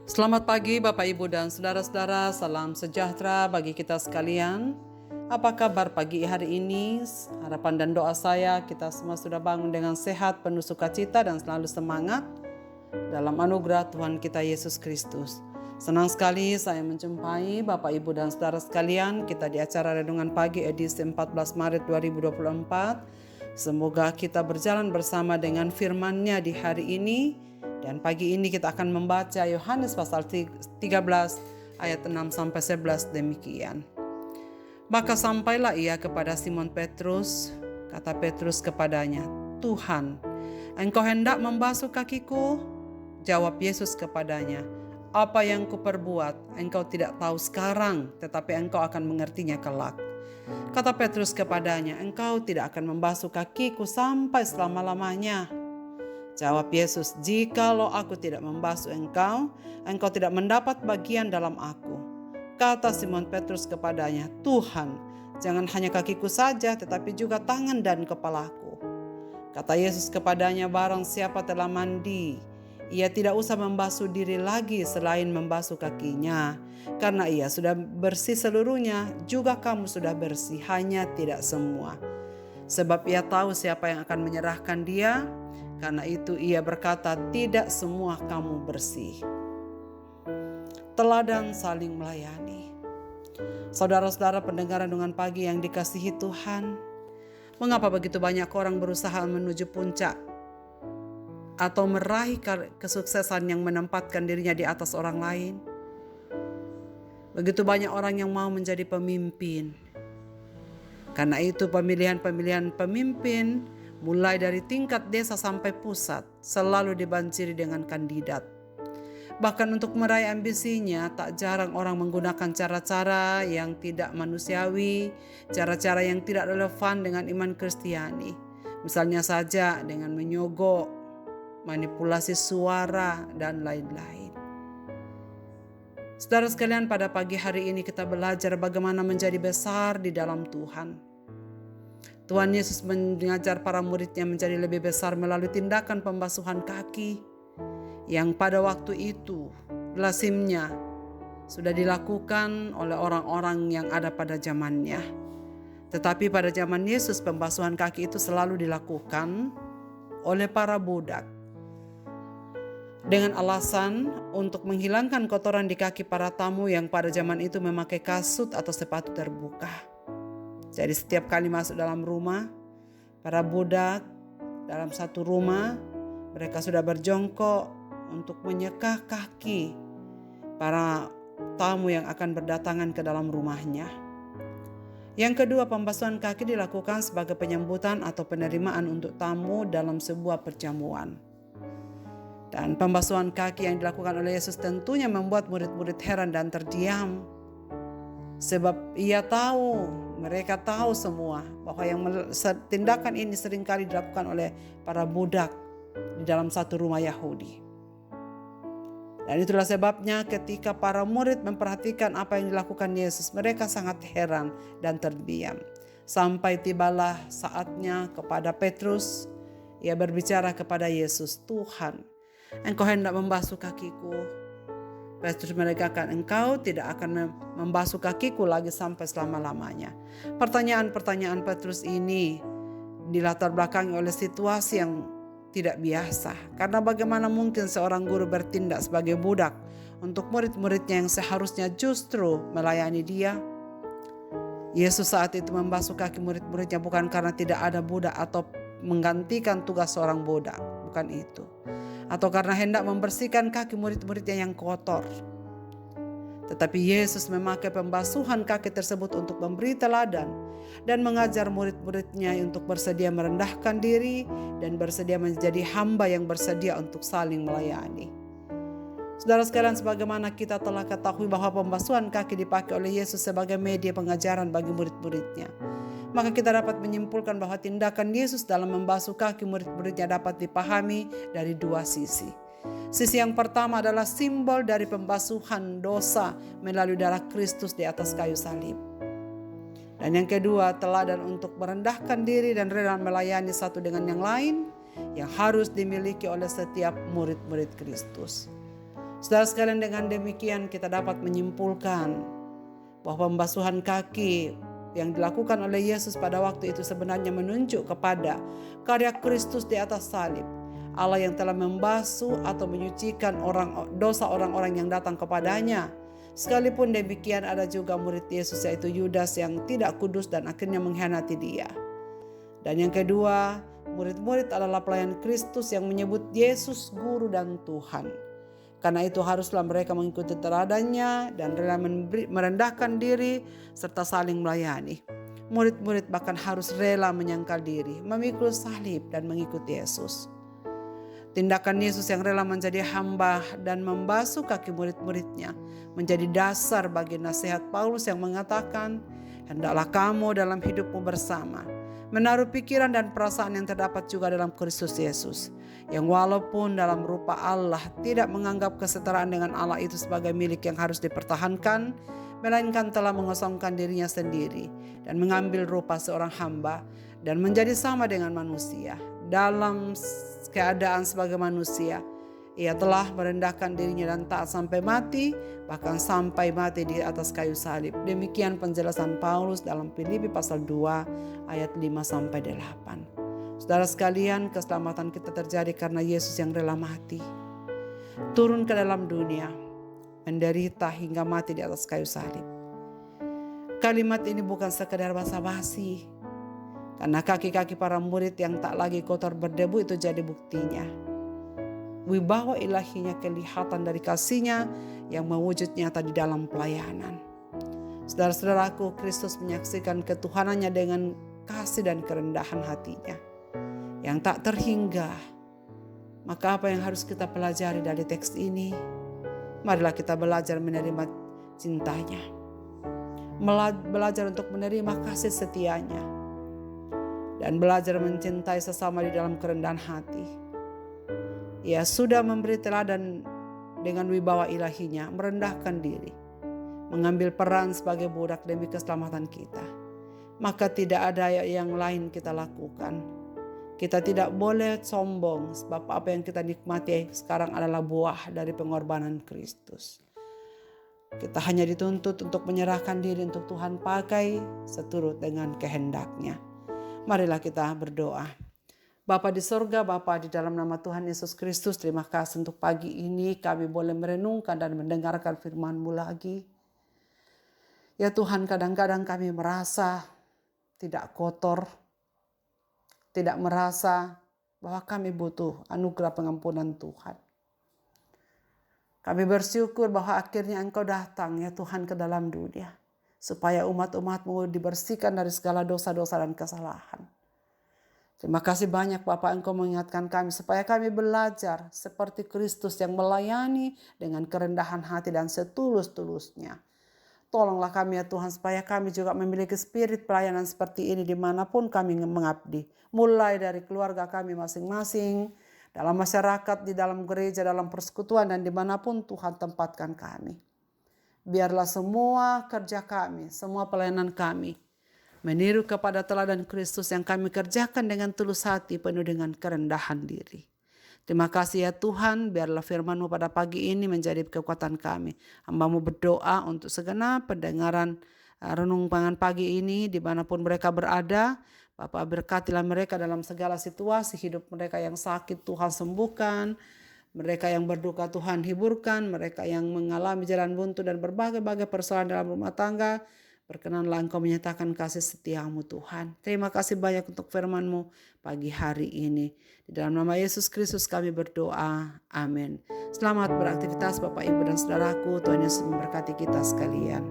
Selamat pagi Bapak Ibu dan Saudara-saudara, salam sejahtera bagi kita sekalian. Apa kabar pagi hari ini? Harapan dan doa saya kita semua sudah bangun dengan sehat, penuh sukacita dan selalu semangat dalam anugerah Tuhan kita Yesus Kristus. Senang sekali saya menjumpai Bapak Ibu dan Saudara sekalian kita di acara Renungan Pagi edisi 14 Maret 2024. Semoga kita berjalan bersama dengan firman-Nya di hari ini. Dan pagi ini kita akan membaca Yohanes pasal 13 ayat 6-11 demikian. Maka sampailah ia kepada Simon Petrus, kata Petrus kepadanya, "Tuhan, Engkau hendak membasuh kakiku?" Jawab Yesus kepadanya, "Apa yang kuperbuat, engkau tidak tahu sekarang, tetapi engkau akan mengertinya kelak." Kata Petrus kepadanya, "Engkau tidak akan membasuh kakiku sampai selama-lamanya." Jawab Yesus, "Jikalau aku tidak membasuh engkau, engkau tidak mendapat bagian dalam aku." Kata Simon Petrus kepadanya, "Tuhan, jangan hanya kakiku saja, tetapi juga tangan dan kepalaku." Kata Yesus kepadanya, "Barang siapa telah mandi, ia tidak usah membasuh diri lagi selain membasuh kakinya, karena ia sudah bersih seluruhnya, juga kamu sudah bersih, hanya tidak semua. Sebab ia tahu siapa yang akan menyerahkan dia, karena itu ia berkata, tidak semua kamu bersih." Teladan saling melayani. Saudara-saudara pendengar renungan pagi yang dikasihi Tuhan, mengapa begitu banyak orang berusaha menuju puncak atau meraih kesuksesan yang menempatkan dirinya di atas orang lain? Begitu banyak orang yang mau menjadi pemimpin. Karena itu pemilihan pemimpin mulai dari tingkat desa sampai pusat selalu dibanjiri dengan kandidat. Bahkan untuk meraih ambisinya tak jarang orang menggunakan cara-cara yang tidak manusiawi, cara-cara yang tidak relevan dengan iman Kristiani. Misalnya saja dengan menyogok, manipulasi suara, dan lain-lain. Saudara sekalian, pada pagi hari ini kita belajar bagaimana menjadi besar di dalam Tuhan. Tuhan Yesus mengajar para muridnya menjadi lebih besar melalui tindakan pembasuhan kaki yang pada waktu itu lazimnya sudah dilakukan oleh orang-orang yang ada pada zamannya. Tetapi pada zaman Yesus pembasuhan kaki itu selalu dilakukan oleh para budak dengan alasan untuk menghilangkan kotoran di kaki para tamu yang pada zaman itu memakai kasut atau sepatu terbuka. Jadi setiap kali masuk dalam rumah, para budak dalam satu rumah, mereka sudah berjongkok untuk menyekah kaki para tamu yang akan berdatangan ke dalam rumahnya. Yang kedua, pembasuhan kaki dilakukan sebagai penyambutan atau penerimaan untuk tamu dalam sebuah perjamuan. Dan pembasuhan kaki yang dilakukan oleh Yesus tentunya membuat murid-murid heran dan terdiam. Sebab mereka tahu semua bahwa tindakan ini seringkali dilakukan oleh para budak di dalam satu rumah Yahudi. Dan itulah sebabnya ketika para murid memperhatikan apa yang dilakukan Yesus, mereka sangat heran dan terdiam. Sampai tibalah saatnya kepada Petrus, ia berbicara kepada Yesus, "Tuhan, Engkau hendak membasuh kakiku." Petrus menegakkan, "Engkau tidak akan membasuh kakiku lagi sampai selama-lamanya." Pertanyaan-pertanyaan Petrus ini dilatar belakangi oleh situasi yang tidak biasa. Karena bagaimana mungkin seorang guru bertindak sebagai budak untuk murid-muridnya yang seharusnya justru melayani dia? Yesus saat itu membasuh kaki murid-muridnya bukan karena tidak ada budak atau menggantikan tugas seorang budak, bukan itu. Atau karena hendak membersihkan kaki murid-muridnya yang kotor. Tetapi Yesus memakai pembasuhan kaki tersebut untuk memberi teladan dan mengajar murid-muridnya untuk bersedia merendahkan diri dan bersedia menjadi hamba yang bersedia untuk saling melayani. Saudara sekalian, sebagaimana kita telah ketahui bahwa pembasuhan kaki dipakai oleh Yesus sebagai media pengajaran bagi murid-muridnya, maka kita dapat menyimpulkan bahwa tindakan Yesus dalam membasuh kaki murid-muridnya dapat dipahami dari dua sisi. Sisi yang pertama adalah simbol dari pembasuhan dosa melalui darah Kristus di atas kayu salib. Dan yang kedua, teladan untuk merendahkan diri dan rela melayani satu dengan yang lain yang harus dimiliki oleh setiap murid-murid Kristus. Saudara sekalian, dengan demikian kita dapat menyimpulkan bahwa pembasuhan kaki yang dilakukan oleh Yesus pada waktu itu sebenarnya menunjuk kepada karya Kristus di atas salib. Allah yang telah membasuh atau menyucikan dosa orang-orang yang datang kepadanya. Sekalipun demikian, ada juga murid Yesus yaitu Yudas yang tidak kudus dan akhirnya mengkhianati dia. Dan yang kedua, murid-murid adalah pelayan Kristus yang menyebut Yesus Guru dan Tuhan. Karena itu haruslah mereka mengikuti teladannya dan rela merendahkan diri serta saling melayani. Murid-murid bahkan harus rela menyangkal diri, memikul salib dan mengikuti Yesus. Tindakan Yesus yang rela menjadi hamba dan membasuh kaki murid-muridnya menjadi dasar bagi nasihat Paulus yang mengatakan, "Hendaklah kamu dalam hidupmu bersama menaruh pikiran dan perasaan yang terdapat juga dalam Kristus Yesus, yang walaupun dalam rupa Allah tidak menganggap kesetaraan dengan Allah itu sebagai milik yang harus dipertahankan, melainkan telah mengosongkan dirinya sendiri dan mengambil rupa seorang hamba dan menjadi sama dengan manusia. Dalam keadaan sebagai manusia, ia telah merendahkan dirinya dan taat sampai mati, bahkan sampai mati di atas kayu salib." Demikian penjelasan Paulus dalam Filipi pasal 2 ayat 5-8. Saudara sekalian, keselamatan kita terjadi karena Yesus yang rela mati, turun ke dalam dunia, menderita hingga mati di atas kayu salib. Kalimat ini bukan sekedar basa-basi, karena kaki-kaki para murid yang tak lagi kotor berdebu itu jadi buktinya. Wibawa ilahinya kelihatan dari kasihnya yang mewujud nyata di dalam pelayanan. Saudara-saudaraku, Kristus menyaksikan ketuhanannya dengan kasih dan kerendahan hatinya yang tak terhingga. Maka apa yang harus kita pelajari dari teks ini? Marilah kita belajar menerima cintanya, belajar untuk menerima kasih setianya, dan belajar mencintai sesama di dalam kerendahan hati. Ia sudah memberi teladan dengan wibawa ilahinya, merendahkan diri, mengambil peran sebagai budak demi keselamatan kita. Maka tidak ada yang lain kita lakukan. Kita tidak boleh sombong, sebab apa yang kita nikmati sekarang adalah buah dari pengorbanan Kristus. Kita hanya dituntut untuk menyerahkan diri untuk Tuhan pakai seturut dengan kehendaknya. Marilah kita berdoa. Bapa di sorga, Bapa di dalam nama Tuhan Yesus Kristus, terima kasih untuk pagi ini kami boleh merenungkan dan mendengarkan firman-Mu lagi. Ya Tuhan, kadang-kadang kami merasa tidak kotor, tidak merasa bahwa kami butuh anugerah pengampunan Tuhan. Kami bersyukur bahwa akhirnya Engkau datang ya Tuhan ke dalam dunia, supaya umat-umat-Mu dibersihkan dari segala dosa-dosa dan kesalahan. Terima kasih banyak Bapak, Engkau mengingatkan kami supaya kami belajar seperti Kristus yang melayani dengan kerendahan hati dan setulus-tulusnya. Tolonglah kami ya Tuhan supaya kami juga memiliki spirit pelayanan seperti ini dimanapun kami mengabdi. Mulai dari keluarga kami masing-masing, dalam masyarakat, di dalam gereja, dalam persekutuan, dan dimanapun Tuhan tempatkan kami. Biarlah semua kerja kami, semua pelayanan kami meniru kepada teladan Kristus yang kami kerjakan dengan tulus hati penuh dengan kerendahan diri. Terima kasih ya Tuhan, biarlah firman-Mu pada pagi ini menjadi kekuatan kami. Hamba-Mu berdoa untuk segenap pendengaran renungan pagi ini dimanapun mereka berada. Bapak berkatilah mereka dalam segala situasi hidup mereka, yang sakit Tuhan sembuhkan, mereka yang berduka Tuhan hiburkan, mereka yang mengalami jalan buntu dan berbagai-bagai persoalan dalam rumah tangga. Berkenanlah Engkau menyatakan kasih setiamu Tuhan. Terima kasih banyak untuk firman-Mu pagi hari ini. Di dalam nama Yesus Kristus kami berdoa. Amin. Selamat beraktivitas Bapak, Ibu, dan Saudaraku. Tuhan Yesus memberkati kita sekalian.